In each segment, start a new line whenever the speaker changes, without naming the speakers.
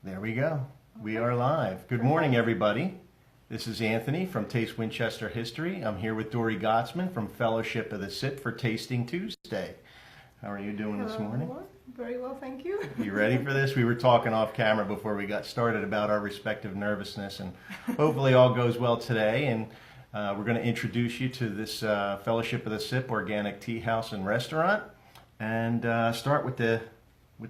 There we go. We are live. Good morning, everybody. This is Anthony from Taste Winchester History. I'm here with Dori from Fellowship of the Sip for Tasting Tuesday. How are you doing this morning?
Very well, thank you.
You ready for this? We were talking off camera before we got started about our respective nervousness, and hopefully all goes well today. And we're going to introduce you to this Fellowship of the Sip organic tea house and restaurant, and start with the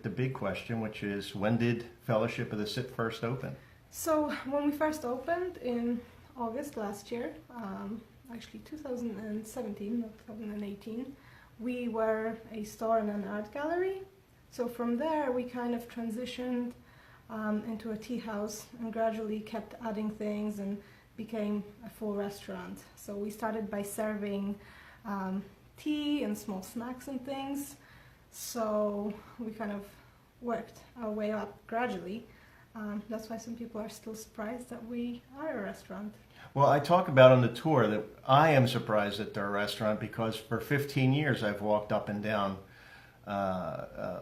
big question, which is, when did Fellowship of the Sip first open?
So when we first opened in August last year, actually 2017, not 2018, we were a store and an art gallery. So from there we kind of transitioned into a tea house and gradually kept adding things and became a full restaurant. So we started by serving tea and small snacks and things. So we kind of worked our way up gradually. That's why some people are still surprised that we are a restaurant.
Well, I talk about on the tour that I am surprised that they're a restaurant because for 15 years I've walked up and down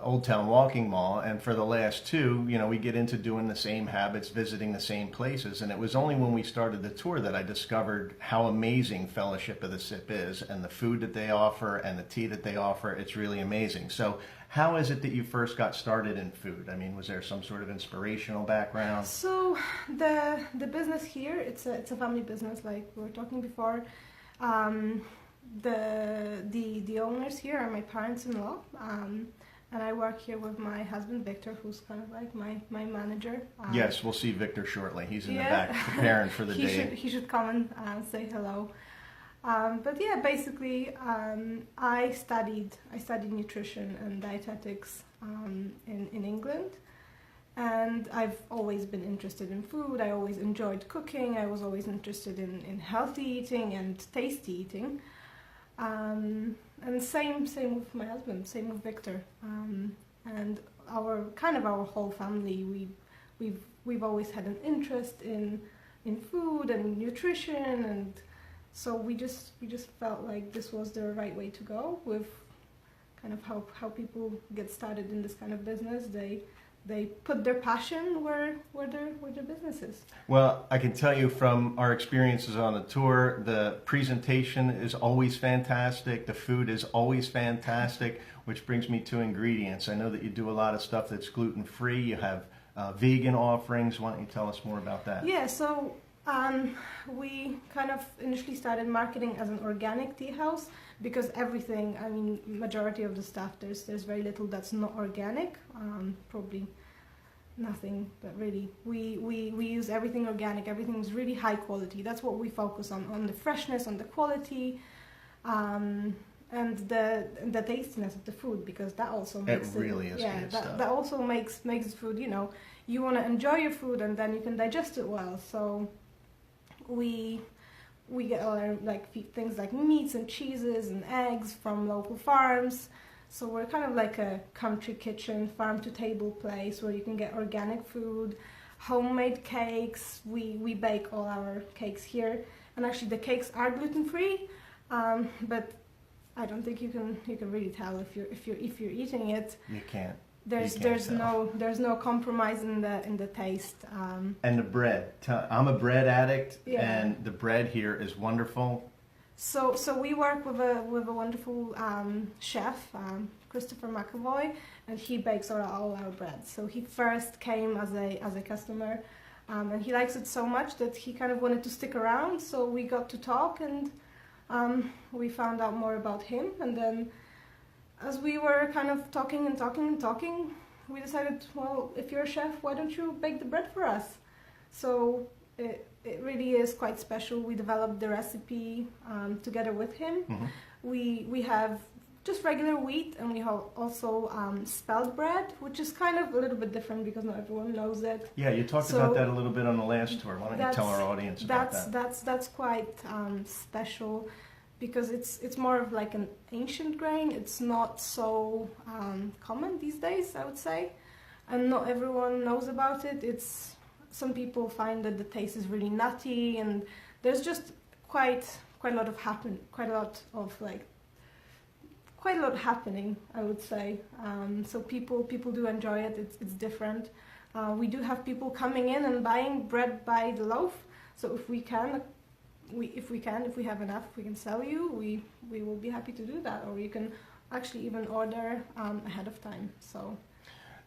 Old Town Walking Mall, and for the last two, we get into doing the same habits, visiting the same places, and it was only when we started the tour that I discovered how amazing Fellowship of the Sip is, and the food that they offer and the tea that they offer. It's really amazing. So how is it that you first got started in food? I mean, was there some sort of inspirational background?
So the business here, it's a family business, like we were talking before. The owners here are my parents-in-law, and I work here with my husband Victor, who's kind of like my manager.
Yes, we'll see Victor shortly. He's in the back preparing for the day.
He should come and say hello. But yeah, basically, I studied nutrition and dietetics in England, and I've always been interested in food. I always enjoyed cooking. I was always interested in healthy eating and tasty eating. And same with my husband, same with Victor, and our whole family. We've always had an interest in food and nutrition, and so we just felt like this was the right way to go with kind of how people get started in this kind of business. They put their passion where their business is.
Well, I can tell you from our experiences on the tour, the presentation is always fantastic. The food is always fantastic, which brings me to ingredients. I know that you do a lot of stuff that's gluten-free. You have vegan offerings. Why don't you tell us more about that?
Yeah, so we kind of initially started marketing as an organic tea house because everything, I mean, majority of the stuff, there's very little that's not organic, probably nothing, but really we use everything organic. Everything's really high quality. That's what we focus on the freshness, on the quality, and the tastiness of the food, because that also makes
it really is good stuff.
That also makes the food, you want to enjoy your food and then you can digest it well. So we get all our things like meats and cheeses and eggs from local farms. So we're kind of like a country kitchen, farm to table place where you can get organic food, homemade cakes. We bake all our cakes here, and actually the cakes are gluten free, but I don't think you can really tell if you're eating it.
You can't.
There's no compromise in the taste.
And the bread. I'm a bread addict, and the bread here is wonderful.
So we work with a wonderful chef, Christopher McAvoy, and he bakes all our bread. So he first came as a customer, and he likes it so much that he kind of wanted to stick around. So we got to talk, and we found out more about him, and then as we were kind of talking, we decided, well, if you're a chef, why don't you bake the bread for us? So it really is quite special. We developed the recipe together with him. Mm-hmm. We have just regular wheat, and we have also spelt bread, which is kind of a little bit different because not everyone knows it.
Yeah, you talked about that a little bit on the last tour. Why don't you tell our audience about that?
That's quite special, because it's more of like an ancient grain. It's not so common these days, I would say, and not everyone knows about it. Some people find that the taste is really nutty, and there's just quite a lot happening, I would say. So people do enjoy it. It's different. We do have people coming in and buying bread by the loaf. So if we have enough, we can sell you. We will be happy to do that, or you can actually even order ahead of time. So.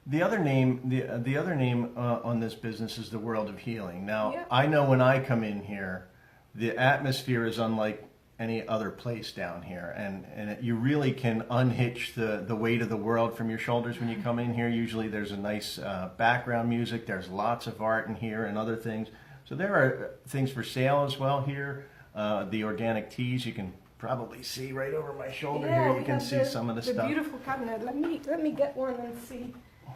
The other name, the other name on this business is the World of Healing. Now,
Yeah.
I know when I come in here, the atmosphere is unlike any other place down here, and you really can unhitch the weight of the world from your shoulders when you come in here. Usually there's a nice background music, there's lots of art in here and other things. So there are things for sale as well here. The organic teas you can probably see right over my shoulder here. You can see some of the stuff.
The beautiful cabinet. Let me get one and see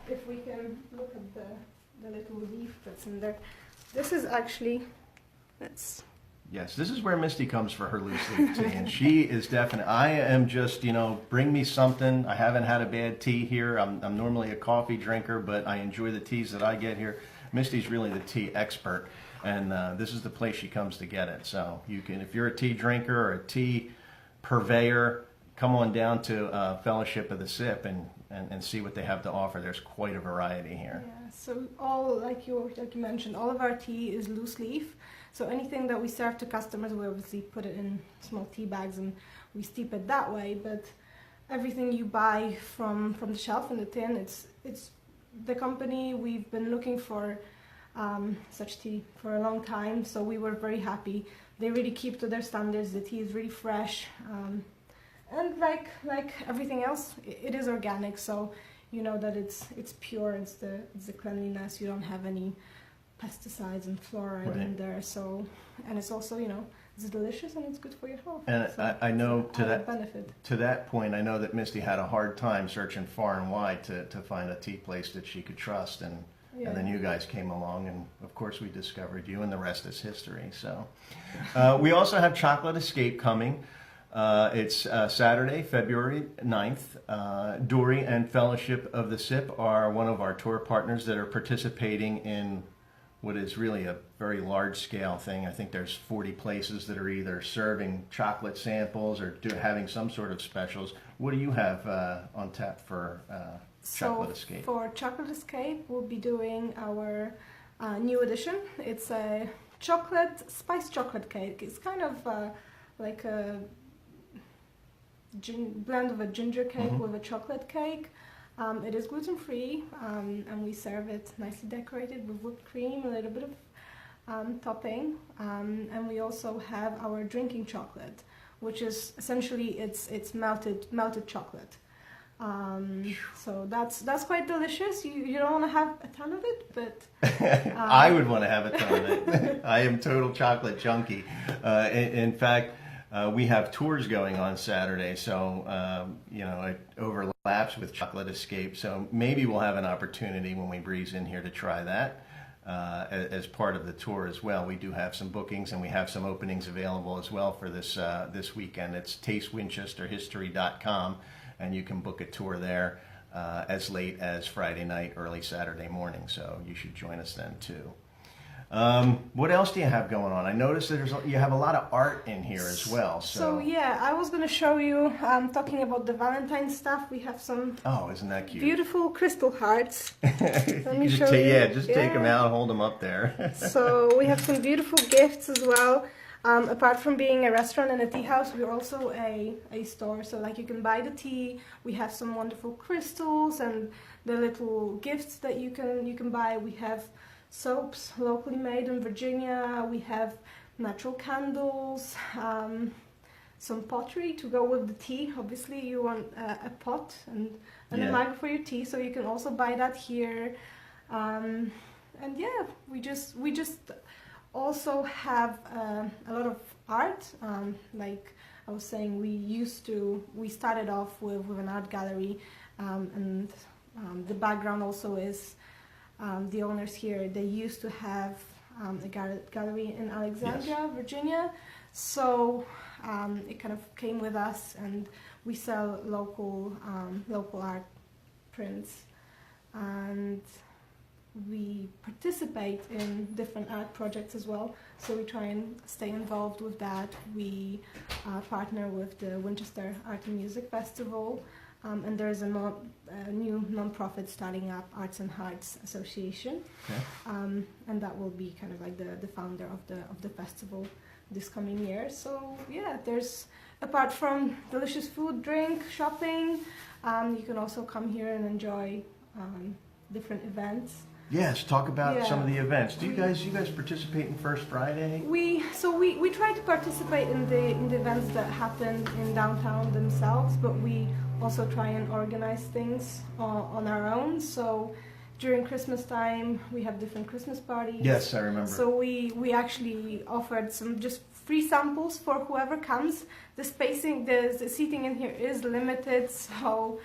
if we can look at the little leaf that's in there. This is actually,
Yes, this is where Misty comes for her loose leaf tea, and she is definitely. I am just, bring me something. I haven't had a bad tea here. I'm normally a coffee drinker, but I enjoy the teas that I get here. Misty's really the tea expert, and this is the place she comes to get it. So you can, if you're a tea drinker or a tea purveyor, come on down to Fellowship of the Sip and see what they have to offer. There's quite a variety here.
Yeah, so all, like you mentioned, all of our tea is loose leaf. So anything that we serve to customers, we obviously put it in small tea bags and we steep it that way. But everything you buy from the shelf in the tin, it's the company. We've been looking for such tea for a long time, so we were very happy. They really keep to their standards. The tea is really fresh, and like everything else, it is organic. So you know that it's pure. It's the cleanliness. You don't have any pesticides and fluoride in there. So, and it's also, it's delicious and it's good for your health.
And
so
I know
benefit.
To that point, I know that Misty had a hard time searching far and wide to find a tea place that she could trust, and then you guys came along, and of course we discovered you, and the rest is history. So we also have Chocolate Escape coming. It's Saturday, February 9th. Dori and Fellowship of the Sip are one of our tour partners that are participating in what is really a very large-scale thing. I think there's 40 places that are either serving chocolate samples or having some sort of specials. What do you have on tap for Chocolate Escape?
For Chocolate Escape, we'll be doing our new edition. It's a spiced chocolate cake. It's kind of like a blend of a ginger cake with a chocolate cake. It is gluten-free, and we serve it nicely decorated with whipped cream, a little bit of topping, and we also have our drinking chocolate, which is essentially it's melted chocolate. So that's quite delicious. You don't want to have a ton of it, but
I would want to have a ton of it. I am total chocolate junkie. In fact, we have tours going on Saturday, so it overlaps with Chocolate Escape. So maybe we'll have an opportunity when we breeze in here to try that as part of the tour as well. We do have some bookings, and we have some openings available as well for this weekend. It's tastewinchesterhistory.com, and you can book a tour there as late as Friday night, early Saturday morning. So you should join us then too. What else do you have going on? I noticed that you have a lot of art in here as well.
So yeah, I was going to show you, talking about the Valentine stuff, we have some
isn't that cute?
Beautiful crystal hearts. Let me show you.
Yeah, just take them out and hold them up there.
So we have some beautiful gifts as well. Apart from being a restaurant and a tea house, we're also a store. So like you can buy the tea. We have some wonderful crystals and the little gifts that you can buy. We have soaps locally made in Virginia. We have natural candles, some pottery to go with the tea. Obviously you want a pot and a mug for your tea, so you can also buy that here. And yeah, we just also have a lot of art. Like I was saying, we started off with an art gallery, and the background also is the owners here. They used to have a gallery in Alexandria, Virginia. So it kind of came with us, and we sell local art prints, and we participate in different art projects as well. So we try and stay involved with that. We partner with the Winchester Art and Music Festival. And there's a new non-profit starting up, Arts and Hearts Association,
Okay.
and that will be kind of like the founder of the festival this coming year. So yeah, there's, apart from delicious food, drink, shopping, you can also come here and enjoy different events.
Yes, talk about
Yeah.
some of the events. Do you guys participate in First Friday?
We try to participate in the events that happen in downtown themselves, but we also try and organize things on our own. So during Christmas time, we have different Christmas parties.
Yes, I remember.
So we actually offered some just free samples for whoever comes. The seating in here is limited, so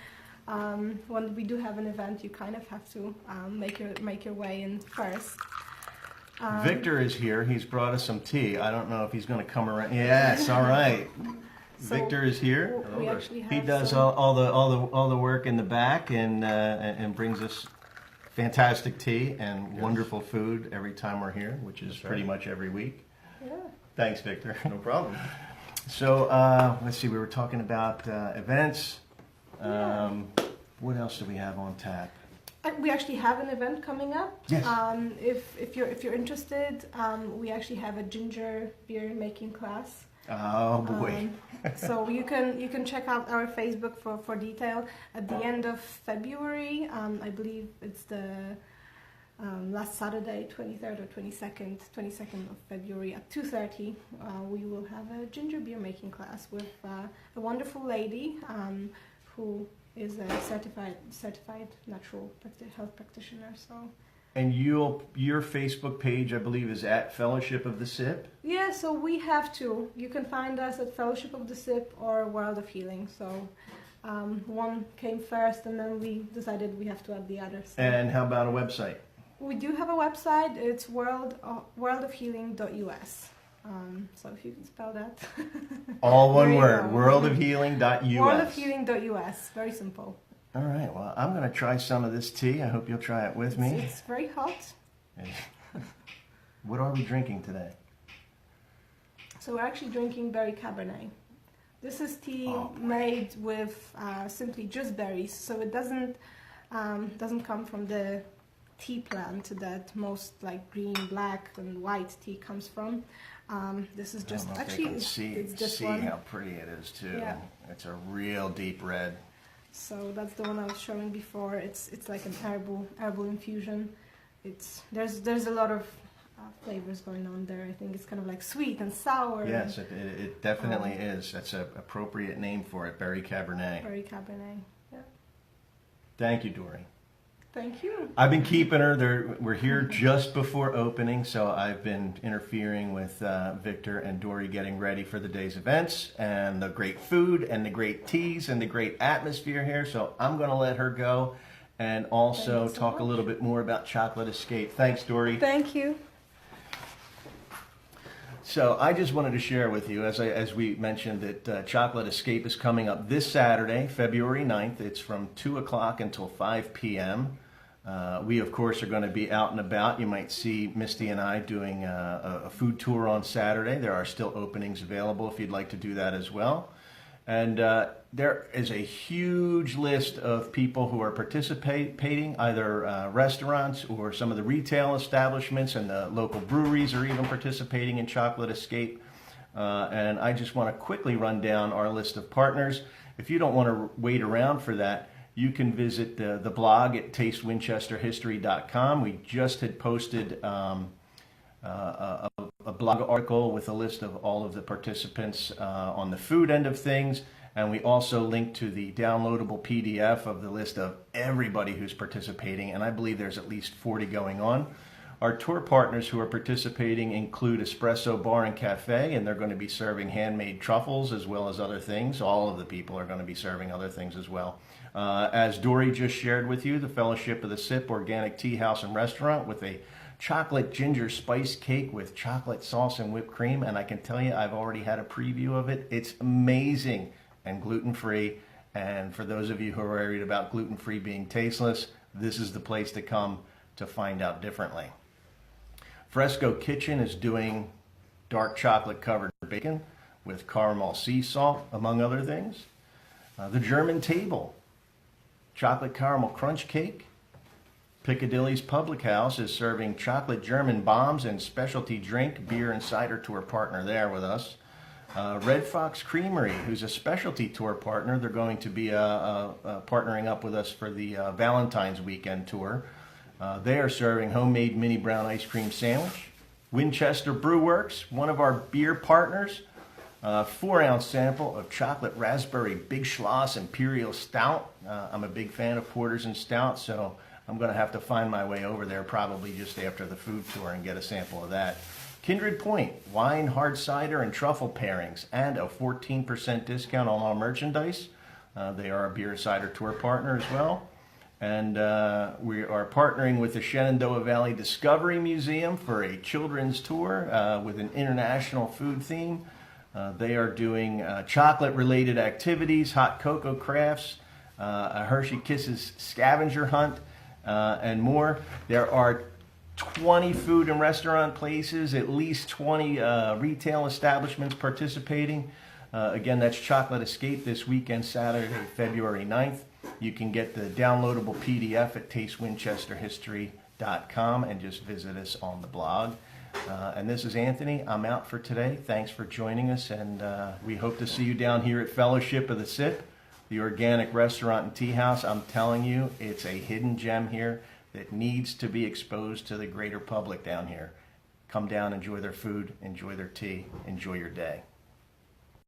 when we do have an event, you kind of have to make your way in first.
Victor is here. He's brought us some tea. I don't know if he's going to come around. Yes, all right.
So
Victor is here.
we actually have
He does
some-
all the work in the back and brings us fantastic tea and wonderful food every time we're here, which is pretty much every week.
Yeah.
Thanks, Victor.
No problem.
So let's see. We were talking about events. What else do we have on tap?
We actually have an event coming up.
Yes.
If you're interested, we actually have a ginger beer making class.
Oh boy.
So you can check out our Facebook for detail. At the end of February, I believe it's the last Saturday, 23rd or 22nd of February at 2:30, we will have a ginger beer making class with a wonderful lady who is a certified natural health practitioner. So.
And your Facebook page, I believe, is at Fellowship of the Sip.
Yeah, so we have two. You can find us at Fellowship of the Sip or World of Healing. So one came first, and then we decided we have to add the other. So
And how about a website?
we do have a website. It's worldofhealing.us. So if you can spell that.
All one
There you
word,
go.
worldofhealing.us.
Worldofhealing.us. Very simple.
All right, well, I'm going to try some of this tea. I hope you'll try it with me.
It's very hot.
What are we drinking today?
So we're actually drinking berry Cabernet. This is tea made with simply just berries, so it doesn't come from the tea plant that most like green, black, and white tea comes from. This is just actually it's this
see
one.
how pretty it is too.
Yeah.
It's a real deep red.
So that's the one I was showing before. It's like an herbal infusion. There's a lot of flavors going on there. I think it's kind of like sweet and sour.
Yes, it definitely is. That's an appropriate name for it, Berry Cabernet.
Berry Cabernet. Yeah.
Thank you, Dori.
Thank you.
I've been keeping her. We're here just before opening, so I've been interfering with Victor and Dori getting ready for the day's events and the great food and the great teas and the great atmosphere here. So I'm going to let her go and also
Thank you so
talk a
much.
little bit more about Chocolate Escape. Thanks, Dori.
Thank you.
So I just wanted to share with you, as we mentioned, that Chocolate Escape is coming up this Saturday, February 9th. It's from 2 o'clock until 5 p.m. We, of course, are going to be out and about. You might see Misty and I doing a food tour on Saturday. There are still openings available if you'd like to do that as well. And there is a huge list of people who are participating, either restaurants or some of the retail establishments, and the local breweries are even participating in Chocolate Escape. And I just want to quickly run down our list of partners. If you don't want to wait around for that, you can visit the blog at tastewinchesterhistory.com. We just had posted a blog article with a list of all of the participants on the food end of things. And we also linked to the downloadable PDF of the list of everybody who's participating. And I believe there's at least 40 going on. Our tour partners who are participating include Espresso Bar and Cafe, and they're going to be serving handmade truffles as well as other things. All of the people are going to be serving other things as well. As Dori just shared with you, the Fellowship of the Sip Organic Tea House and Restaurant with a chocolate ginger spice cake with chocolate sauce and whipped cream. And I can tell you, I've already had a preview of it. It's amazing and gluten-free. And for those of you who are worried about gluten-free being tasteless, this is the place to come to find out differently. Fresco Kitchen is doing dark chocolate covered bacon with caramel sea salt, among other things. The German Table chocolate caramel crunch cake. Piccadilly's Public House is serving chocolate German bombs and specialty drink, beer and cider tour partner there with us. Red Fox Creamery, who's a specialty tour partner, they're going to be partnering up with us for the Valentine's weekend tour. They are serving homemade mini brown ice cream sandwich. Winchester Brew Works, one of our beer partners, 4-ounce sample of chocolate raspberry Big Schloss Imperial Stout. I'm a big fan of porters and stouts, so I'm going to have to find my way over there probably just after the food tour and get a sample of that. Kindred Point, wine, hard cider, and truffle pairings, and a 14% discount on all merchandise. They are a beer cider tour partner as well. And we are partnering with the Shenandoah Valley Discovery Museum for a children's tour with an international food theme. They are doing chocolate-related activities, hot cocoa crafts, a Hershey Kisses scavenger hunt, and more. There are 20 food and restaurant places, at least 20 retail establishments participating. Again, that's Chocolate Escape this weekend, Saturday, February 9th. You can get the downloadable PDF at tastewinchesterhistory.com and just visit us on the blog. And this is Anthony. I'm out for today. Thanks for joining us, and we hope to see you down here at Fellowship of the Sip, the organic restaurant and tea house. I'm telling you, it's a hidden gem here that needs to be exposed to the greater public down here. Come down, enjoy their food, enjoy their tea, enjoy your day.